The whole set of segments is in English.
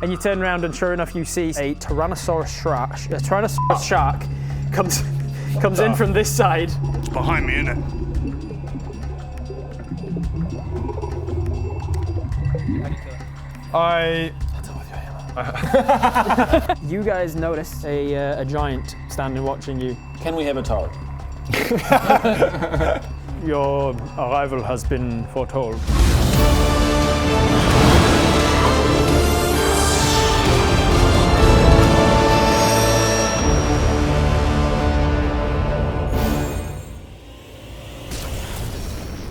And you turn around, and sure enough, you see a Tyrannosaurus shark comes in from this side. It's behind me, isn't it? You guys notice a giant standing watching you. Can we have a turret? Your arrival has been foretold.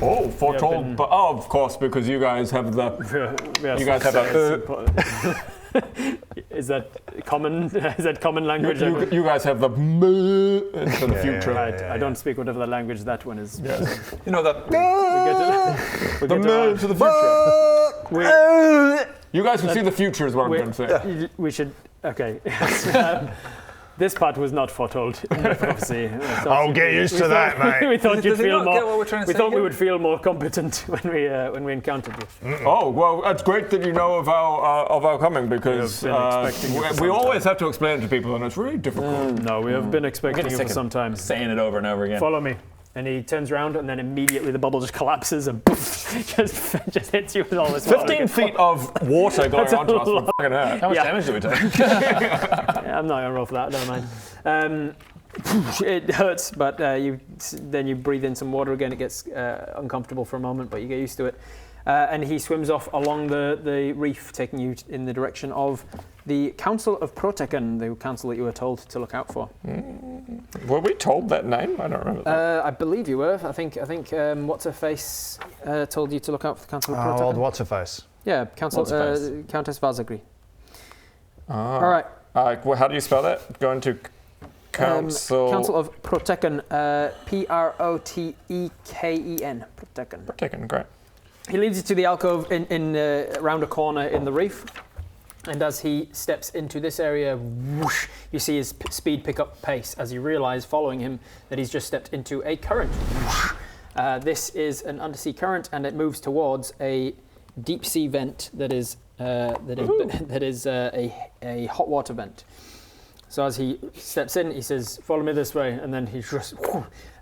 Oh, foretold, but of course, because you guys have the. You guys have the. Is that common? Is that common language? You guys have the for the future. I don't speak whatever the language that one is. Yes. You know that. We get to the future. You guys can see the future, is what I'm going to say. We should. Okay. This part was not foretold. Obviously, I'll get used to that, mate. We thought you'd feel more. Get what we're trying to we say thought here? we would feel more competent when we encountered you. Oh well, it's great that you know of our coming, because We have been expecting you for some we always have to explain it to people, and it's really difficult. No, we have been expecting you for some time. Saying it over and over again. Follow me. And he turns around, and then immediately the bubble just collapses and just hits you with all this 15 feet of water going onto us would fucking hurt. How much damage do we take? I'm not gonna roll for that. Never mind. It hurts, but then you breathe in some water again. It gets uncomfortable for a moment, but you get used to it. And he swims off along the reef, taking you in the direction of the Council of Protekan, the council that you were told to look out for. Were we told that name? I don't remember that. I believe you were. I think what's her face told you to look out for the Council of Protekan. Old what's her face? Yeah, Council Countess Vazagri. All right. How do you spell that? Going to Council. Council of Protekan. Proteken. Protekan. Protekan, great. He leads you to the alcove in around a corner in the reef, and as he steps into this area, whoosh, you see his speed pick up pace as you realise, following him, that he's just stepped into a current. This is an undersea current, and it moves towards a deep sea vent that is a hot water vent. So as he steps in, he says, "Follow me this way," and then he just.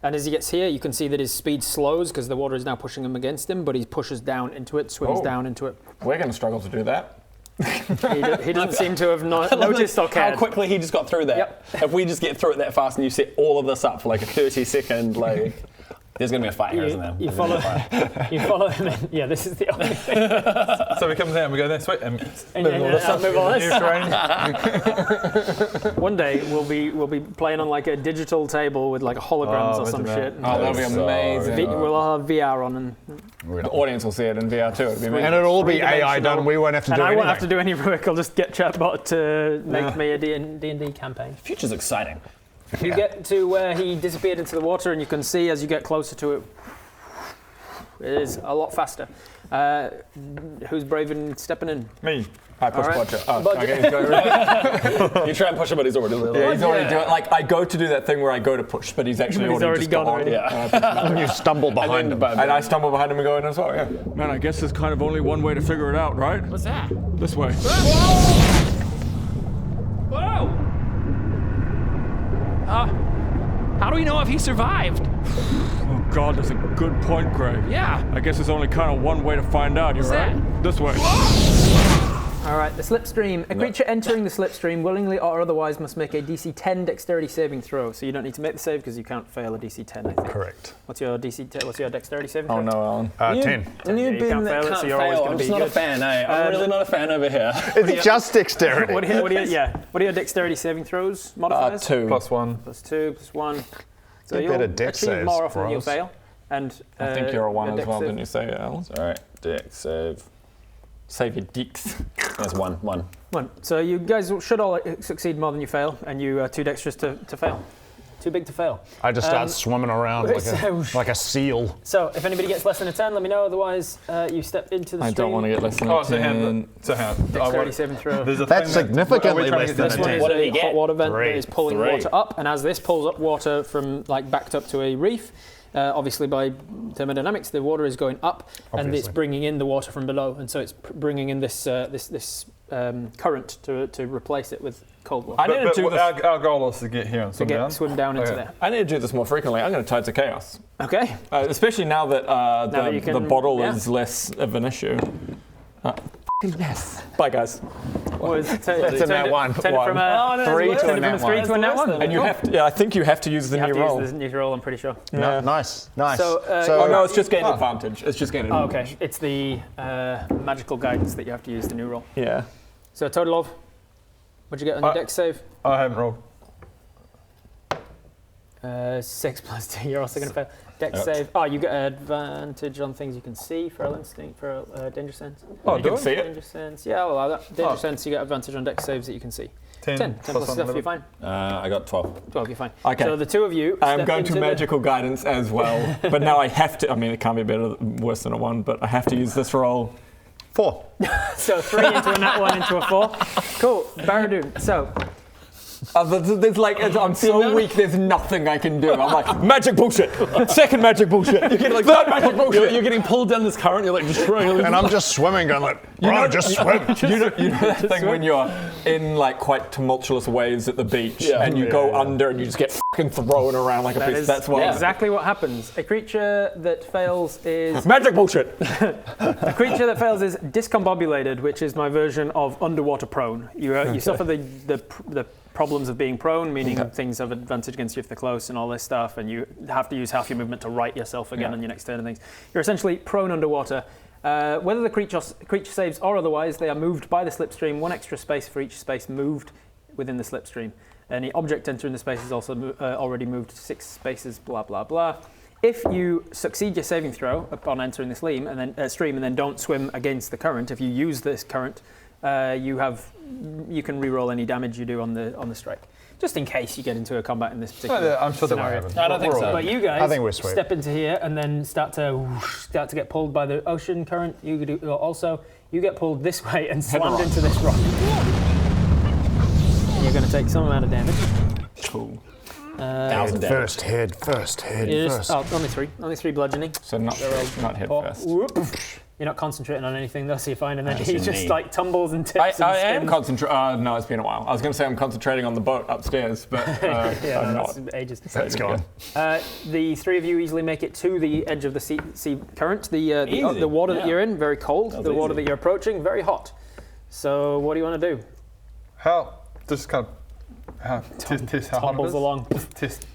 And as he gets here, you can see that his speed slows because the water is now pushing him against him, but he pushes down into it, swims down into it. We're going to struggle to do that. He doesn't seem to have noticed or cared. How quickly he just got through that. Yep. If we just get through it that fast and you set all of this up for like a 30-second, like, there's going to be a fight here, isn't there? You follow him in. Yeah, this is the only thing. So we come there and we go this way and Move all this. new terrain. One day we'll be playing on like a digital table with like holograms or some shit. Oh, that'll be amazing. We'll all have VR on, and The audience will see it in VR too. It'll be amazing. And it'll all be AI done. We won't have to do I anything. won't have to do any work. I'll just get chatbot to make me a D&D campaign. The future's exciting. You get to where he disappeared into the water, and you can see as you get closer to it, it is a lot faster. Who's brave and stepping in? Me. I push All right. Bodger. Oh, Bodger. okay, he's going right. You try and push him, but he's already there. Yeah, he's already doing it. Like, I go to do that thing where I go to push, but he's actually But he's already just gone gone. already. Yeah. And you stumble behind him. And I stumble behind him and go in as well, yeah. Man, I guess there's kind of only one way to figure it out, right? What's that? This way. Whoa! How do we know if he survived? Oh God, that's a good point, Gray. Yeah. I guess there's only kind of one way to find out, you're right? that? This way. All right, the slipstream. A creature entering the slipstream, willingly or otherwise, must make a DC 10 dexterity saving throw. So you don't need to make the save because you can't fail a DC 10, I think. Correct. What's your dexterity saving throw? Oh no, Alan. 10. And you've You been can't that fail it, can't so you're always fail. gonna I'm just be not a good. fan, eh? I'm really not a fan over here. It's just dexterity. What are your dexterity saving throws modifiers? 2. +1. +2, +1. So Get you'll better dex achieve saves, more often than you'll bros. fail. And I think you're a 1 your as well, dex didn't you say, Alan? Alright, dex save. Save your dicks. That's 1. One. So you guys should all succeed more than you fail, and you 2 dexterous to fail. Too big to fail. I just start swimming around so- like a seal. So if anybody gets less than a 10, let me know. Otherwise, you step into the I stream. don't want to get less than Oh, a it's a 10. hand. It's a hand. Dexterity saving throw. There's a That's thing significantly are we trying less to than get a this 10. one? What did he hot get? water vent 3. that is pulling 3. water up, and as this pulls up water from like backed up to a reef, obviously by thermodynamics, the water is going up, and it's Obviously. bringing in the water from below, and so it's bringing in this current to replace it with cold water. I need to do this. Our goal is to get here and swim down. Swim down into Okay. there. I need to do this more frequently. I'm going to tie it to chaos, Okay. especially now that that you the can- bottle yeah. is less of an issue. Yes. Bye, guys. It's a net one. Turn it from a 3 to a from a net 3 one. to a net 1. And you have to. Yeah, I think you have to use the You have new to roll. use the new roll, I'm pretty sure. Yeah. Nice. So, Oh no, it's just gain advantage. It's just gain Oh, advantage. okay. It's the magical guidance that you have to use the new roll. Yeah. So a total of, what'd you get on your dex save? I haven't rolled. 6 plus 2. You're also going to fail. Dex Yep. save. Oh, you get advantage on things you can see for instinct, for danger sense. Oh, You do can I? see it. Danger sense. Yeah, I'll allow that. Danger sense, you get advantage on dex saves that you can see. 10 plus one, stuff, you're 11. fine. I got 12. 12, you're fine. Okay. So the two of you. I'm step going to into the- magical guidance as well, but now I have to. I mean, it can't be worse than a 1, but I have to use this roll. 4. So 3 into a nat 1 into a 4. Cool. Baradun. So There's like, I'm so weak. There's nothing I can do. I'm like magic bullshit. Second magic bullshit. You're getting like third magic bullshit. You're getting pulled down this current. You're like destroying. And I'm just swimming, going like, bro, just swim. You know that thing when you're in like quite tumultuous waves at the beach and you go under and you just get fucking thrown around like a that piece. is That's what exactly what happens. A creature that fails is magic bullshit. a creature that fails is discombobulated, which is my version of underwater prone. You suffer the problems of being prone, meaning things have advantage against you if they're close and all this stuff, and you have to use half your movement to right yourself again on your next turn and things. You're essentially prone underwater. Whether the creature saves or otherwise, they are moved by the slipstream, 1 extra space for each space moved within the slipstream. Any object entering the space is also already moved 6 spaces, blah, blah, blah. If you succeed your saving throw upon entering the stream and then don't swim against the current, if you use this current, you can re-roll any damage you do on the strike, just in case you get into a combat in this particular I'm sure that scenario. won't happen. I don't think so. But you guys I think we're sweet. step into here and then start to get pulled by the ocean current. You get pulled this way and slammed into this rock. And you're going to take some amount of damage. Cool. First head first. Only 3 bludgeoning. So not head Oh, first. whoop. You're not concentrating on anything, though, so you're fine. And then he That's just neat. like tumbles and tips. I and am concentrating. No, it's been a while. I was going to say I'm concentrating on the boat upstairs, but yeah, I'm that's not. ages. Let's go. The 3 of you easily make it to the edge of the sea current. The Easy, water that yeah. you're in, very cold. That's the water easy. that you're approaching, very hot. So what do you want to do? Just kind of test how hot it Tumbles is? along. Test.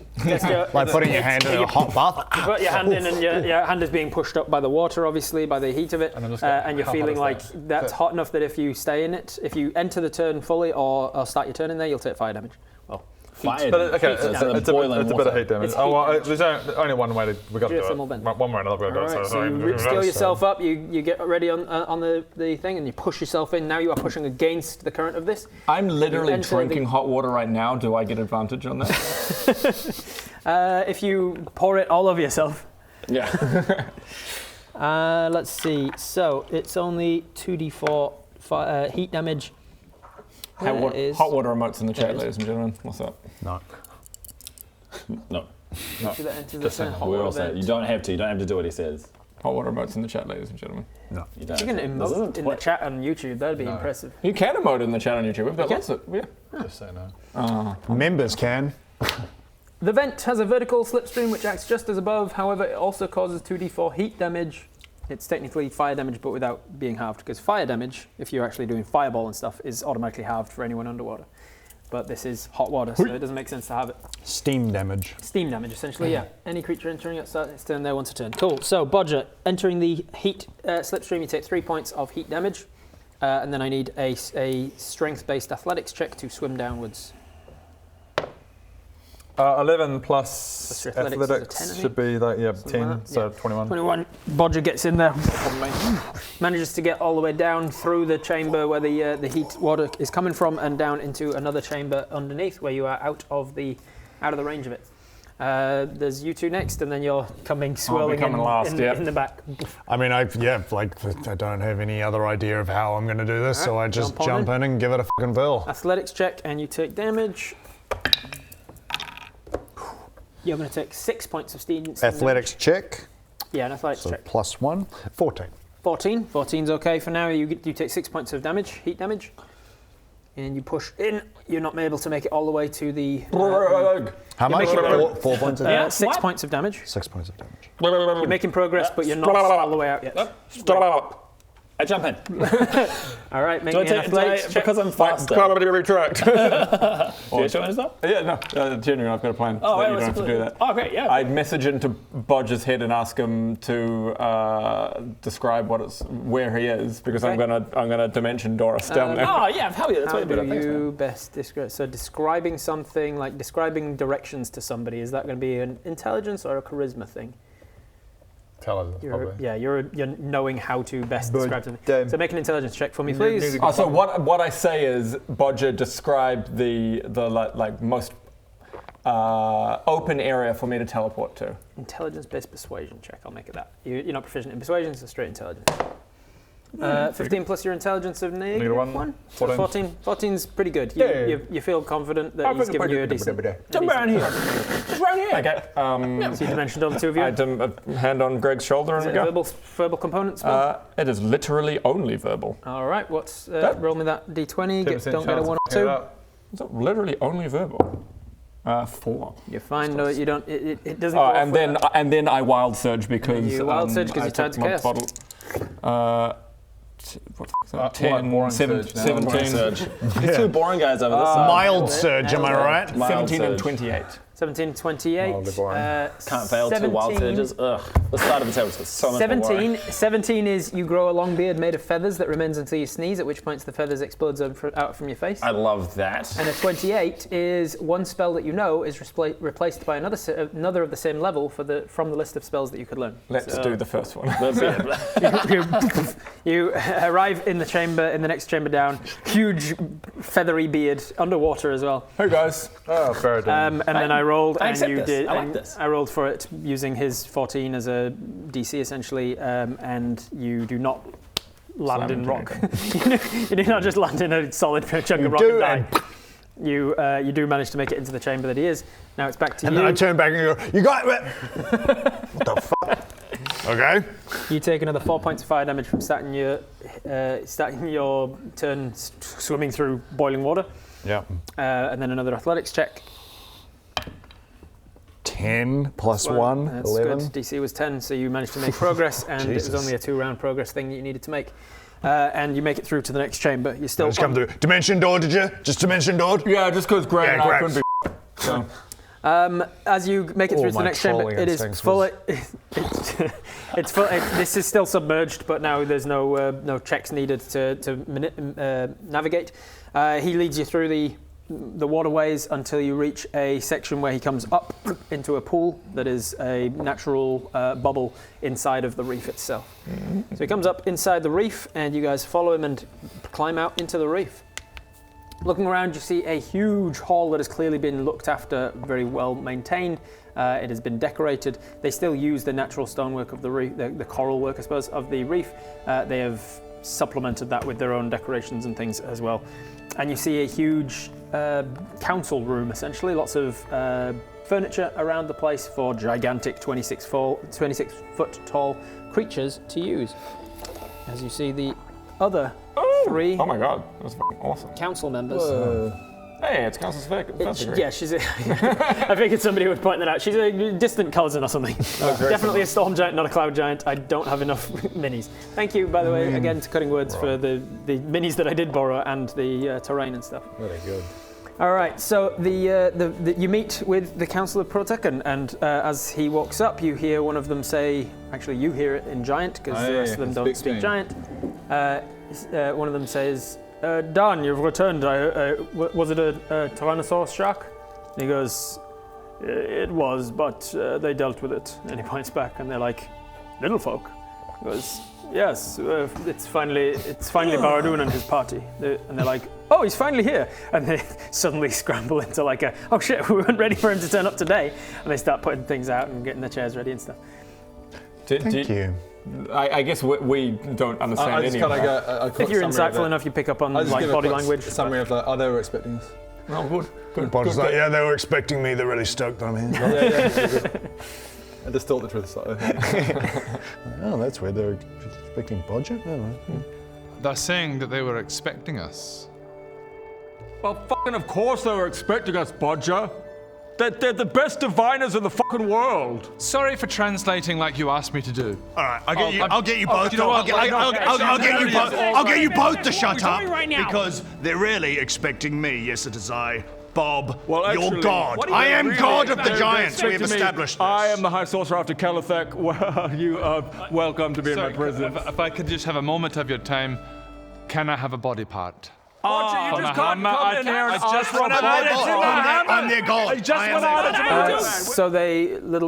Like putting your hand in a hot bath. You put your hand in, and your hand is being pushed up by the water, obviously, by the heat of it, And I'm just going, and you're how hot feeling is like that? that's hot enough that if you stay in it, if you enter the turn fully or start your turn in there, you'll take fire damage. Well, Fire. But okay, Heat damage. it's a bit of heat damage. It's Oh, heat well, damage. there's only one way we got to do Geothermal it. bend. One way or another, we've got to do Alright, it. so you steel yourself up, you get ready on the thing, and you push yourself in. Now you are pushing against the current of this. I'm literally enter drinking the- hot water right now. Do I get advantage on that? If you pour it all over yourself. Yeah. Let's see. So it's only 2d4 heat damage. Hot There water remotes in the There chat, it is. ladies and gentlemen. What's up? No. No. See that enters the hot We're water all saying vent. you don't have to. You don't have to do what he says. Hot water remotes in the chat, ladies and gentlemen. No. You don't. You can have to. emote in the chat on YouTube. That'd be impressive. You can emote in the chat on YouTube. We've got Okay. lots of. Yeah. Just say no. Members can. The vent has a vertical slipstream which acts just as above. However, it also causes 2d4 heat damage. It's technically fire damage, but without being halved, because fire damage, if you're actually doing fireball and stuff, is automatically halved for anyone underwater. But this is hot water, so it doesn't make sense to have it. Steam damage. Steam damage, essentially, yeah. Any creature entering its turn there once a turn. Cool. So, Bodger, entering the heat slipstream, you take 3 points of heat damage. And then I need a strength-based athletics check to swim downwards. 11 plus Plus your athletics is a athletics 10, I should be like, yeah, Something 10, like that, so yeah. 21. 21. Bodger gets in there, manages to get all the way down through the chamber where the heat water is coming from, and down into another chamber underneath where you are out of the range of it. There's you two next, and then you're coming swirling coming last, yeah. in the back. I mean, I don't have any other idea of how I'm going to do this, so I just jump on jump in and give it a fucking whirl. Athletics check, and you take damage. You're going to take 6 points of steam. Athletics check, Yeah, an athletics so check. +1, 14. 14. 14's okay for now. You take 6 points of damage, heat damage. And you push in. You're not able to make it all the way to the... How much? making 4 points of damage? 6 points of damage. 6 points of damage. You're making progress, but you're not all the way out yet. I jump in. All right, make Do I me an take athletics check. because I'm faster? Probably retract. Do you show me stuff? Yeah, no, genuinely, I've got a plan. Oh, so wait, you don't have to do that. Oh, great, yeah. I'd message into Bodge's head and ask him to describe where he is, because I'm gonna dimension Doris down there. Oh, yeah, hell yeah, that's How way do better. Thanks, man. you best describe? So describing something, like describing directions to somebody, is that going to be an intelligence or a charisma thing? Intelligence, probably. Yeah, you're knowing how to best describe something. So make an intelligence check for me, please. So what I say is, Bodge described the most open area for me to teleport to. Intelligence-based persuasion check. I'll make it that. You're not proficient in persuasion, so straight intelligence. 15 plus your intelligence of -1. So 14's pretty good. You feel confident that he's given you a decent... Jump around here. Just around here. Okay. So you mentioned on the two of you. I hand on Greg's shoulder and Is we it go. verbal components? Well? It is literally only verbal. All right, roll me that d20. Don't get a 1 or 2. Is it literally only verbal? 4. You're fine. No, you don't. It doesn't. Oh, and then I wild surge because you wild surge 'cause I you turned took to my chaos. bottle. What the fuck is that? 10, boring 17, surge 17. Two boring guys over this side. Mild surge, am I right? Mild 17 and surge. 28. 17, 28. Mildly boring. Can't fail 2 wild surges. Ugh. The start of the table is so much more boring. 17 is you grow a long beard made of feathers that remains until you sneeze, at which point the feathers explodes out from your face. I love that. And a 28 is one spell that you know is replaced by another of the same level from the list of spells that you could learn. Let's do the first one. You arrive in the next chamber down, huge feathery beard, underwater as well. Hey guys. Oh, Baradun. And then I rolled, I and accept you this. did. I like and this. I rolled for it using his 14 as a DC essentially, and you do not land in rock. You do not just land in a solid chunk of rock and die. You do manage to make it into the chamber that he is. Now it's back to And you. then I turn back and go, you got it! What the fuck? Okay. You take another 4 points of fire damage from starting your turn swimming through boiling water. Yeah. And then another athletics check. 10 plus 1, That's 11. good. DC was 10, so you managed to make progress, and it was Jesus. only a 2-round progress thing that you needed to make. And you make it through to the next chamber. You're still Just come through. Dimension door, did you? Just dimension door? Yeah, just because Greg Yeah, and I Greg. couldn't be so. as you make it through to the my next chamber, trolling it is instincts full. It's full. This is still submerged, but now there's no checks needed to navigate. He leads you through the waterways until you reach a section where he comes up into a pool that is a natural bubble inside of the reef itself. So he comes up inside the reef, and you guys follow him and climb out into the reef. Looking around, you see a huge hall that has clearly been looked after, very well maintained. It has been decorated. They still use the natural stonework of the reef, the coral work, I suppose, of the reef. They have supplemented that with their own decorations and things as well. And you see a huge council room, essentially. Lots of furniture around the place for gigantic 26-foot tall creatures to use. As you see the other 3 Oh my god, that's fucking awesome. council members. Hey, it's Council's degree. Yeah, she's I figured somebody would point that out. She's a distant cousin or something. Definitely a storm giant, not a cloud giant. I don't have enough minis. Thank you, by the way, again, to Cutting Words for the minis that I did borrow and the terrain and stuff. Very good. All right, so you meet with the Council of Protek, and as he walks up, you hear one of them say, actually you hear it in Giant, because the rest of them don't speak Giant. One of them says, Dan, you've returned. Was it a Tyrannosaurus shark? And he goes, it was, but they dealt with it. And he points back, and they're like, little folk? He goes, yes, it's finally Baradun and his party. And they're like, oh, he's finally here. And they suddenly scramble into like oh shit, we weren't ready for him to turn up today. And they start putting things out and getting the chairs ready and stuff. Thank you. I guess we don't understand I just any of kind that. of got If you're insightful enough, you pick up on I just like give a body quick language. summary of that. Oh, they were expecting us. Oh, good. Bodge's like, yeah, they were expecting me. They're really stoked that I'm here. Yeah. I distort the truth slightly. Oh, that's weird. They're Expecting Bodger? They're saying that they were expecting us. Well, fucking of course they were expecting us, Bodger. They're the best diviners in the fucking world. Sorry for translating like you asked me to do. All right, I'll get you both. you know what? I'll get you both to shut up because they're really expecting me. Yes, it is I, Bob, Well, your actually, god. I am god of the giants. We have established this. I am the High Sorcerer after Kaelac. Well, you are welcome to be in my prison. If I could just have a moment of your time, can I have a body part? Bodger, you just can't hammer, come in here and I just ask for a wanna- body I'm their god. So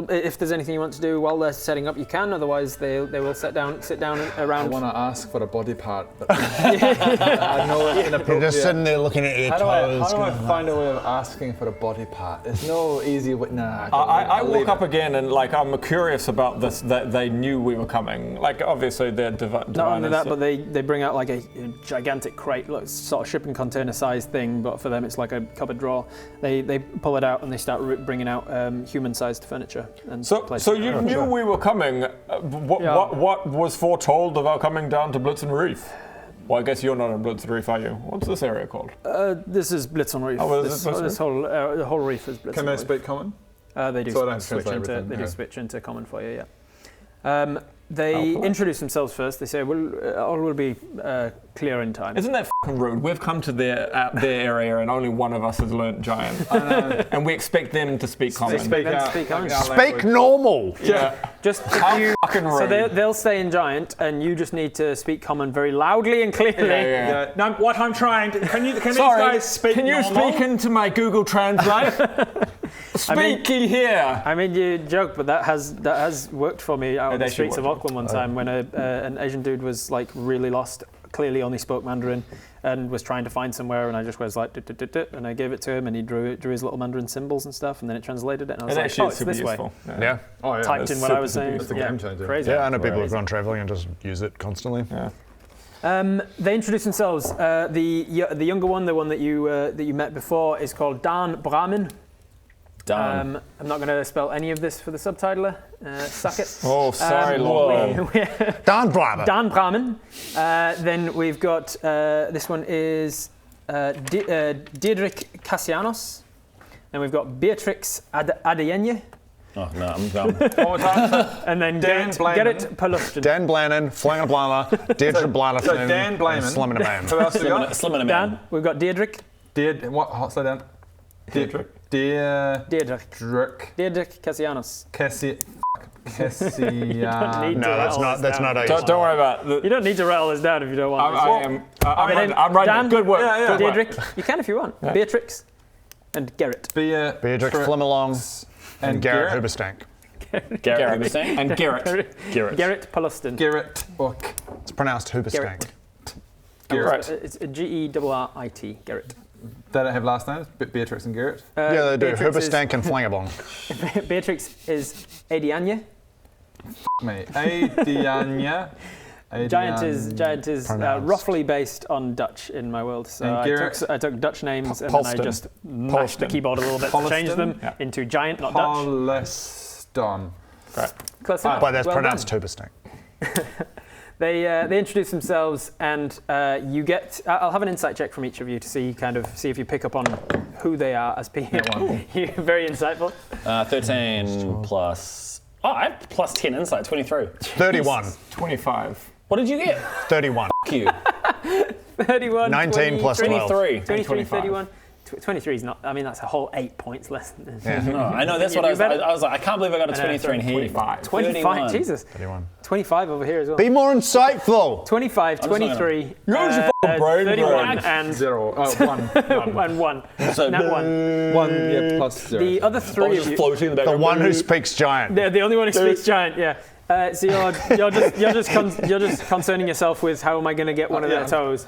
if there's anything you want to do while they're setting up, you can. Otherwise, they will sit down I around. want to ask for a body part, but I know it's inappropriate. You're just sitting there looking at your How toes. do I going find a way of asking for a body part? There's no easy way. Nah. I walk up again and I'm curious about this. That they knew we were coming. Like obviously they're diviners. Not only that, but they bring out like a gigantic crate, looks sort of shipping container sized thing, but for them it's like a cupboard drawer. They pull it out and they start bringing out human sized furniture. And So you knew we were coming. What was foretold of our coming down to Blitzen Reef? Well, I guess you're not on Blitzen Reef, are you? What's this area called? This is Blitzen Reef. Oh, well, this whole the whole reef is Blitzen Can they Reef. speak common? They do So I don't switch translate into everything, yeah. switch into common for you. Yeah. They introduce themselves first. They say, "Well, all will be clear in time." Isn't that fucking rude? We've come to their area and only one of us has learnt Giant, and we expect them to speak common. Speak out. Speak common. Speak normal. Yeah. Just How if you, fucking rude. so they'll stay in Giant, and you just need to speak common very loudly and clearly. Yeah. No, what I'm trying to can Sorry, these guys speak can you normal? speak into my Google Translate? Speaky here. I mean, you joke, but that has worked for me out on the actually streets of worked. Auckland one time when an Asian dude was like really lost, clearly only spoke Mandarin, and was trying to find somewhere, and I just was like, and I gave it to him, and he drew his little Mandarin symbols and stuff, and then it translated it, and I was It like, actually oh, is it's super this useful. way. Yeah. Oh yeah. Typed in what I was saying. It's a game changer. Crazy. Yeah, I know people who've gone travelling and just use it constantly. Yeah. They introduce themselves. The younger one, the one that you met before, is called Dan Brahmin. Done. I'm not going to spell any of this for the subtitler. Suck it. Oh, sorry, Lord. Dan Brahman. Dan Brahmin. Then we've got this one is Diedrich Cassianos. Then we've got Beatrix Adeyenye. Oh, no, I'm done. And then Dan Gerrit Palustin. Dan Blannon, Flanger Blama, Deirdre Blannon, So Dan Blayman. Slimming a man. Who else we got? Slim and a Dan, man. we've got Deirdrick. What? Slow down. Deirdrick. Deirdrick Deirdrick. Cassianos. Cassie. Need No, to that's rattle not. this That's down. not Don't worry about it. You don't need to rattle this down if you don't want. I'm right. Dan, Good work. Good work. Deirdrick. You can if you want. Beatrix and Gerrit. Beatrix Flimmalong and Garrett Hoobastank. Garrett Hoobastank. And Garrett. Gerrit Palustin. Garrett. It's pronounced Hoobastank. Garrett. It's Gerrit. Gerrit. They don't have last names. Beatrix and Garrett. Yeah, they do. Beatrix is- Hoobastank and Flangabong. Beatrix is Adianya. Me. Adianya. Giant is Pronounced. roughly based on Dutch in my world. So And Gerrit- I took Dutch names and then I Polston. just mashed the keyboard a little bit to change them into Giant, not Dutch. Holliston. Close enough. But that's Well pronounced done. Hoobastank. They introduce themselves, and you get. I'll have an insight check from each of you to see if you pick up on who they are as being. You're very insightful. 13 plus. Oh, I have plus 10 insight, 23. 31. 25. What did you get? 31. Fuck you. 31. 19 plus 12. 23. 23, 25. 31. 23 is not. I mean, that's a whole 8 points less than. No, I know, that's You what I do better. was like, I can't believe I got a 23 in here. 25. 25. 31. Jesus. 31. 25 over here as well. Be more insightful. 25, I'm just not 23, You're just a fucking brain 31, brain. and 0. 1. and 1. So Nat 1. 1. Yeah. Plus 0. The other I three was of just you. floating in the The background. one who speaks giant. They're the only one who speaks giant. Yeah. So you're just concerning yourself with how am I going to get one of their toes.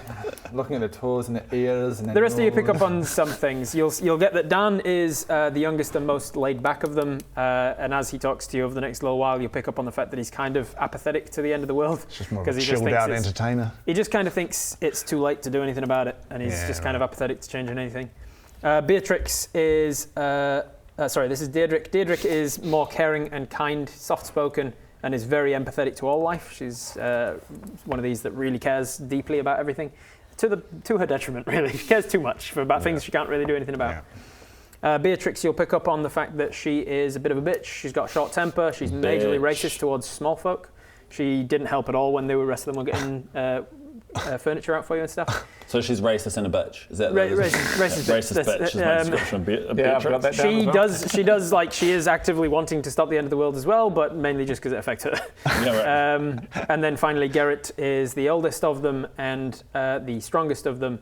Looking at the toes and the ears and The rest of you pick up on some things. You'll get that Dan is the youngest and most laid back of them, and as he talks to you over the next little while, you'll pick up on the fact that he's kind of apathetic to the end of the world. Just more of a he just chilled thinks out it's- entertainer. He just kind of thinks it's too late to do anything about it, and he's Yeah, just kind of apathetic to changing anything. Beatrix is, this is Deirdrick. Deirdrick is more caring and kind, soft-spoken, and is very empathetic to all life. She's one of these that really cares deeply about everything, to her detriment, really. She cares too much about things she can't really do anything about. Beatrix, you'll pick up on the fact that she is a bit of a bitch. She's got a short temper. She's majorly racist towards small folk. She didn't help at all when the rest of them were getting furniture out for you and stuff. So she's racist and a bitch. Is that racist bitch? Is my description of Beatrix. She does like she is actively wanting to stop the end of the world as well, but mainly just because it affects her. And then finally, Garrett is the oldest of them and the strongest of them,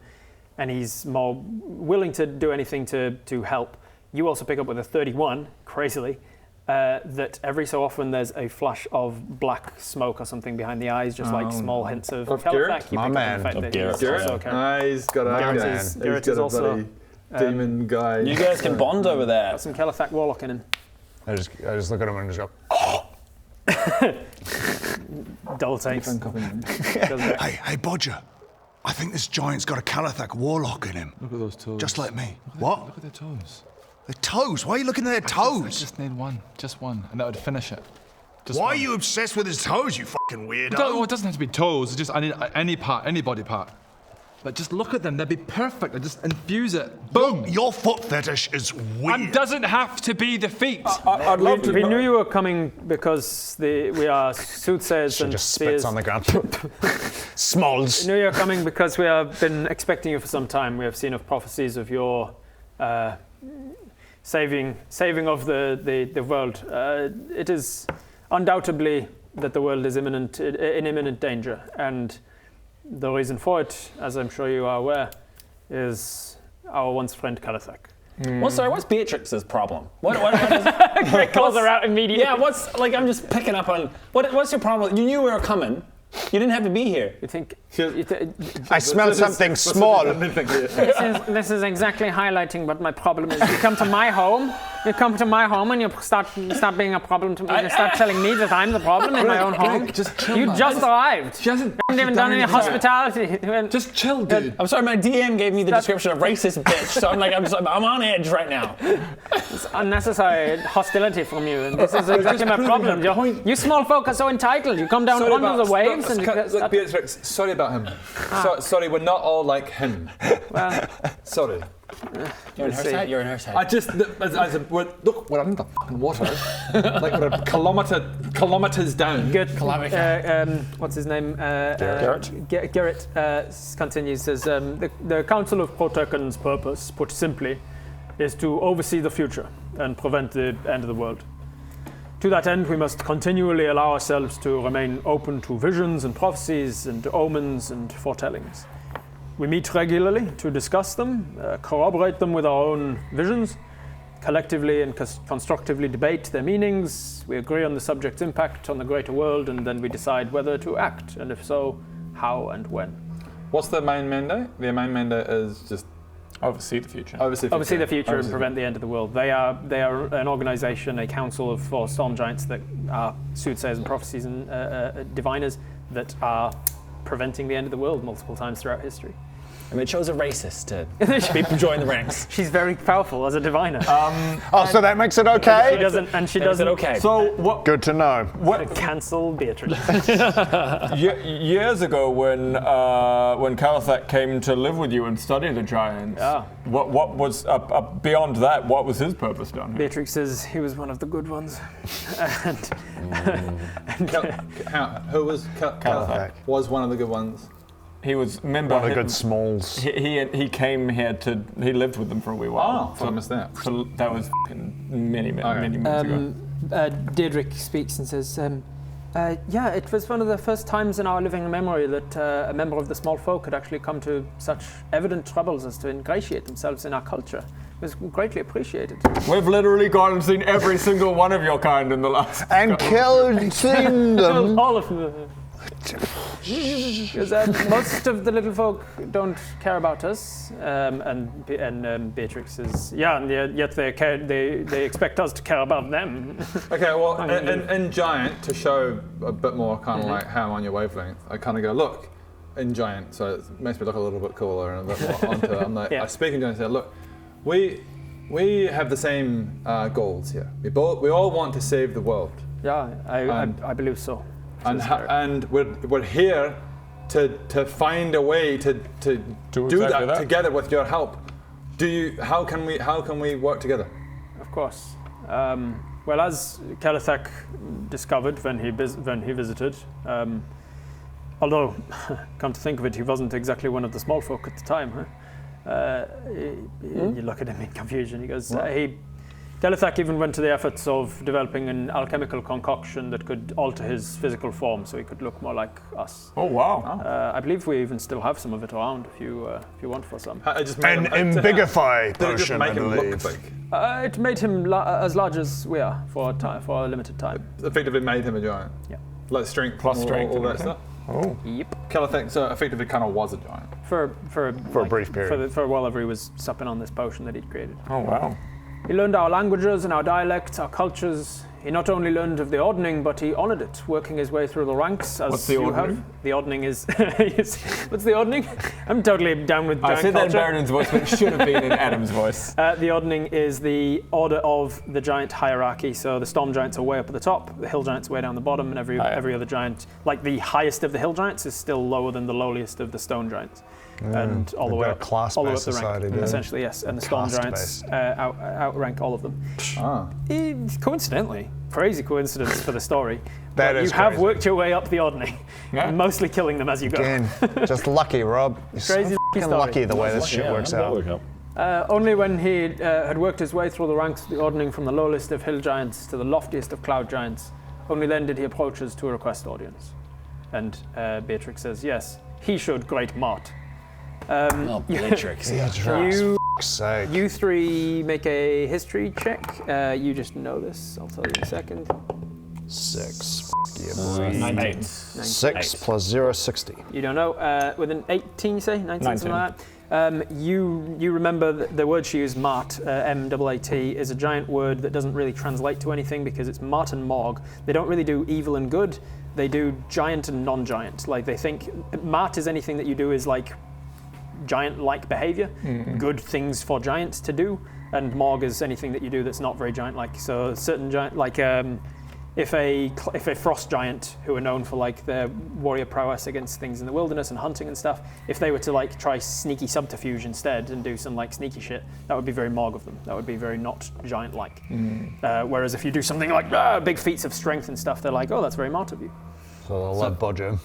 and he's more willing to do anything to help. You also pick up with a 31, crazily. That every so often there's a flash of black smoke or something behind the eyes, just like small hints of Garrett? My man. Garrett. He's got a also demon guy. You guys can bond over there. Got some Kaelac warlock in him. I just look at him and just go, Dull takes. Hey, Bodger. I think this giant's got a Kaelac warlock in him. Look at those toes. Just like me. What? Look at their toes. Their toes? Why are you looking at their toes? I just need one. Just one. And that would finish it. Just Why one. are you obsessed with his toes, you fucking weirdo? It doesn't have to be toes. It's just I need any part, any body part. But just look at them. They'd be perfect. I just infuse it. Boom. Your foot fetish is weird. And doesn't have to be the feet. I'd love to. We knew you were coming because we are soothsayers and just seers. spits on the ground. Smalls. We knew you were coming because we have been expecting you for some time. We have seen of prophecies of your saving of the world. It is undoubtedly that the world is in imminent danger, and the reason for it, as I'm sure you are aware, is our once friend Kaelac. Well, sorry, what's Beatrix's problem? What Calls her out immediately. Yeah, I'm just picking up on, what's your problem? You knew we were coming. You didn't have to be here. You think? I smell something small. This is exactly highlighting what my problem is. You come to my home, and you start being a problem to me. You start telling me that I'm the problem in my own home. Just chill, You man. just arrived. She hasn't haven't even done any hospitality. Just chill, dude. I'm sorry, my DM gave me the description of racist bitch, so I'm on edge right now. It's unnecessary hostility from you, and this is exactly my problem. You small folk are so entitled. You come down under the waves and Look, Beatrix, sorry about him. Sorry, we're not all like him. Well, Sorry. You're in her side. You're in her side. I just, we're under the fucking water. Like we're kilometers down. good. What's his name? Garrett. Garrett continues, says, the Council of Protecan's purpose, put simply, is to oversee the future and prevent the end of the world. To that end, we must continually allow ourselves to remain open to visions and prophecies and omens and foretellings. We meet regularly to discuss them, corroborate them with our own visions, collectively and constructively debate their meanings. We agree on the subject's impact on the greater world, and then we decide whether to act, and if so, how and when. What's the main mandate? The main mandate is just Oversee the future. Oversee the future and prevent the end of the world. They are an organisation, a council of 4 storm giants that are soothsayers and prophecies and diviners that are preventing the end of the world multiple times throughout history. And we chose a racist to join the ranks. She's very powerful as a diviner. So that makes it okay? She doesn't. Okay. So what? Good to know. Cancel Beatrix. Years ago, when Kaelac came to live with you and study the giants, what was beyond that? What was his purpose down here? Beatrix says he was one of the good ones. who was Kaelac? Was one of the good ones. He was member. One of the good smalls. He came here he lived with them for a wee while. Oh, so I missed that. So that was many months ago. Deirdre speaks and says, it was one of the first times in our living memory that a member of the small folk had actually come to such evident troubles as to ingratiate themselves in our culture. It was greatly appreciated. We've literally gone and seen every single one of your kind in the last... And seen them. All of them. Because most of the little folk don't care about us, and Beatrix is and yet they expect us to care about them. Okay, well, in Giant, to show a bit more kind of like how I'm on your wavelength, I kind of go, look, in Giant, so it makes me look a little bit cooler and a bit more onto it. I'm like, I speak in Giant and say, look, we have the same goals here. We all want to save the world. Yeah, I believe so. And we're here to find a way to do that together with your help. How can we work together? Of course. Well, as Kaelac discovered when he visited, although, come to think of it, he wasn't exactly one of the small folk at the time. Huh? You look at him in confusion. He goes, Kaelac even went to the efforts of developing an alchemical concoction that could alter his physical form so he could look more like us. Oh, wow. I believe we even still have some of it around if you want for some. An embigify potion, I believe. It made him as large as we are for a limited time. Effectively made him a giant. Yeah. Like strength plus strength, all that stuff. Oh. Yep. Kaelac so effectively kind of was a giant. For a brief period. For while he was supping on this potion that he'd created. Oh, wow. He learned our languages and our dialects, our cultures. He not only learned of the ordning, but he honoured it, working his way through the ranks as What's the ordning? The ordning is... What's the ordning? I'm totally down with giant I said culture. that in Baradun's voice, but it should have been in Adam's voice. The ordning is the order of the giant hierarchy. So the storm giants are way up at the top, the hill giants way down the bottom, and every other giant, like the highest of the hill giants, is still lower than the lowliest of the stone giants. And all the way up the rank, essentially, yes. And the storm giants outrank all of them. Coincidentally, crazy coincidence for the story. That is you have worked your way up the ordning, mostly killing them as you go. Again, just lucky, Rob. You're crazy so lucky the way this shit works out. Only when he had worked his way through the ranks of the ordning from the lowest of hill giants to the loftiest of cloud giants, only then did he approach us to request audience. And Beatrix says, yes, he showed great mart. Beatrix. You three make a history check. You just know this. I'll tell you in a second. 6. 19. 6 plus 0, 60. You don't know. With an 18, you say? 19, something like that. You remember the word she used, mart, M-A-A-T, is a giant word that doesn't really translate to anything because it's mart and morg. They don't really do evil and good. They do giant and non-giant. Like they think mart is anything that you do is like giant-like behavior, good things for giants to do, and morg is anything that you do that's not very giant-like. So certain giant, like if a frost giant who are known for like their warrior prowess against things in the wilderness and hunting and stuff, if they were to like try sneaky subterfuge instead and do some like sneaky shit, that would be very morg of them. That would be very not giant-like. Whereas if you do something like big feats of strength and stuff, they're like, oh, that's very mart of you. So they'll let Bodger.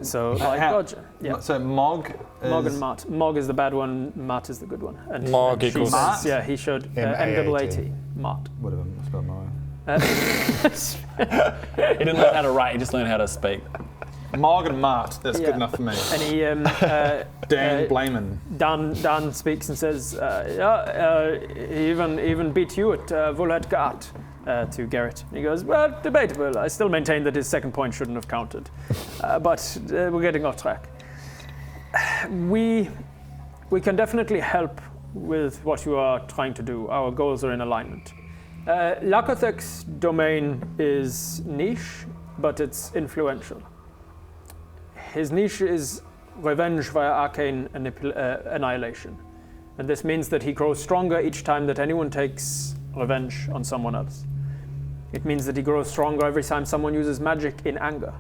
So like Bodger. Yeah. So Mog and Mart. Mog is the bad one, Mart is the good one. And Mog equals Mart? Yeah, he showed M-A-A-T. Mart. Whatever, I spelled my He didn't learn how to write, he just learned how to speak. Mog and Mart, that's good enough for me. And he, Dan Blayman. Dan speaks and says, he even beat you at Volhet Ghat. To Garrett. He goes, well, debatable. I still maintain that his second point shouldn't have counted. But we're getting off track. We can definitely help with what you are trying to do. Our goals are in alignment. Lakothek's domain is niche, but it's influential. His niche is revenge via arcane annihilation. And this means that he grows stronger each time that anyone takes revenge on someone else. It means that he grows stronger every time someone uses magic in anger.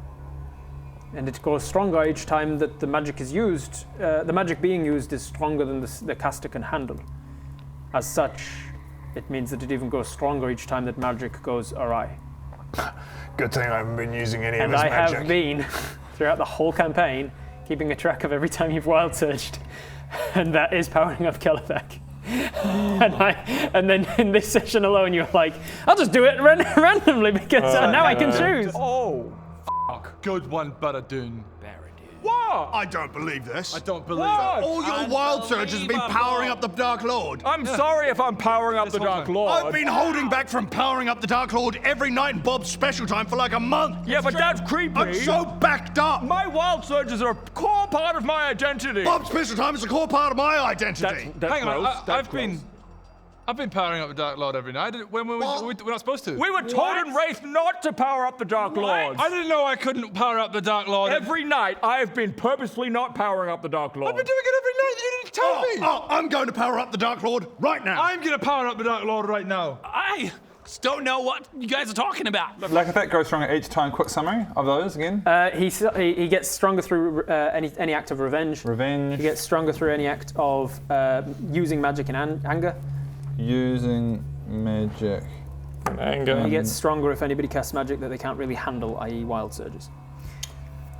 And it grows stronger each time that the magic is used. The magic being used is stronger than the caster can handle. As such, it means that it even grows stronger each time that magic goes awry. Good thing I haven't been using any of And his I magic. have been, throughout the whole campaign, keeping a track of every time you've wild surged. And that is powering up Kaelac. And then in this session alone, you're like, I'll just do it randomly because now I can choose. Oh, fuck. Good one, Baradun. What? I don't believe this. I don't believe What? it. All your wild surges have been powering up the Dark Lord. I'm sorry if I'm powering up the Dark Lord. I've been holding back from powering up the Dark Lord every night in Bob's special time for like a month. Yeah, but that's creepy. I'm so backed up. My wild surges are a core part of my identity. Bob's special time is a core part of my identity. Hang on, I've been powering up the Dark Lord every night. We're not supposed to. We were told in Wraith not to power up the Dark Lord. I didn't know I couldn't power up the Dark Lord. Every night, I have been purposely not powering up the Dark Lord. I've been doing it every night. You didn't tell me. I'm going to power up the Dark Lord right now. I'm going to power up the Dark Lord right now. Just don't know what you guys are talking about. Lack effect grows stronger each time. Quick summary of those again. He gets stronger through any act of revenge. Revenge. He gets stronger through any act of using magic in anger. Using magic in anger. He gets stronger if anybody casts magic that they can't really handle, i.e. wild surges.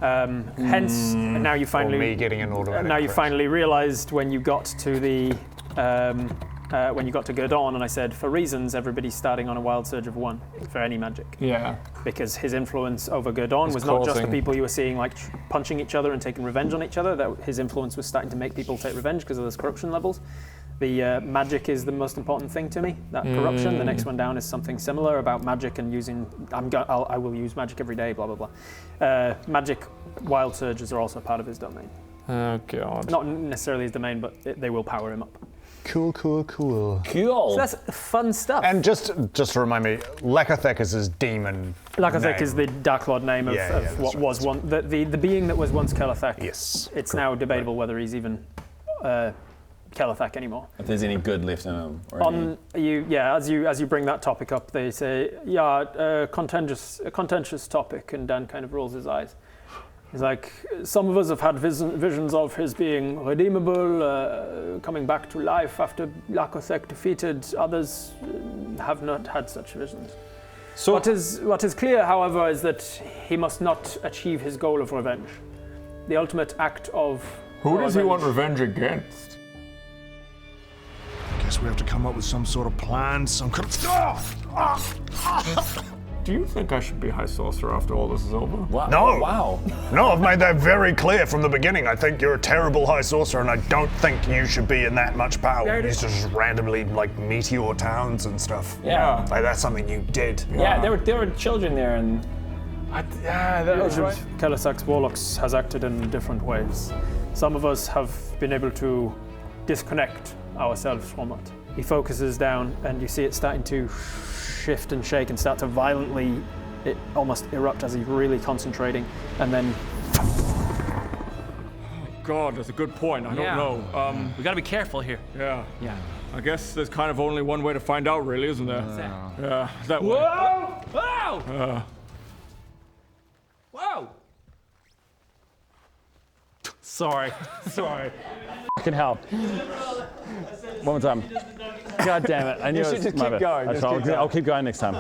Hence, now you finally. Or me getting an automatic. Now you finally realised when you got to the. When you got to Gerdon, and I said, for reasons, everybody's starting on a wild surge of 1 for any magic. Yeah. Because his influence over Gerdon was not just the people you were seeing like punching each other and taking revenge on each other. That his influence was starting to make people take revenge because of those corruption levels. The magic is the most important thing to me. That corruption. The next one down is something similar about magic and using. I will use magic every day. Blah blah blah. Magic wild surges are also part of his domain. Oh god. Not necessarily his domain, but they will power him up. Cool. Cool. So that's fun stuff. And just to remind me, Lakathek is his demon. Lakathek is the Dark Lord name of what was one the being that was once Kaelac. Yes. It's now debatable whether he's even Kaelac anymore. If there's any good left in him. Or as you bring that topic up, they say, a contentious topic, and Dan kind of rolls his eyes. He's like, some of us have had visions of his being redeemable, coming back to life after Lakathek defeated. Others have not had such visions. So what is clear, however, is that he must not achieve his goal of revenge. The ultimate act of Who does he want revenge against? Guess we have to come up with some sort of plan, some kind of... Do you think I should be High Sorcerer after all this is over? Wow. No. Wow. No, I've made that very clear from the beginning. I think you're a terrible High Sorcerer, and I don't think you should be in that much power. You used to just randomly, meteor towns and stuff. Yeah. Like, that's something you did. Yeah, there were children there, and that was right. Kaelac's Warlocks has acted in different ways. Some of us have been able to disconnect ourselves from it. He focuses down, and you see it starting to shift and shake and start to violently almost erupt as he's really concentrating, and then God, that's a good point. I don't know. We gotta be careful here. Yeah. Yeah. I guess there's kind of only one way to find out, really, isn't there? Yeah, that way. Whoa! Whoa! Whoa! Sorry. fucking hell. One more time. God damn it. I knew You it should was just my keep bad. going, just keep going. I'll keep going next time.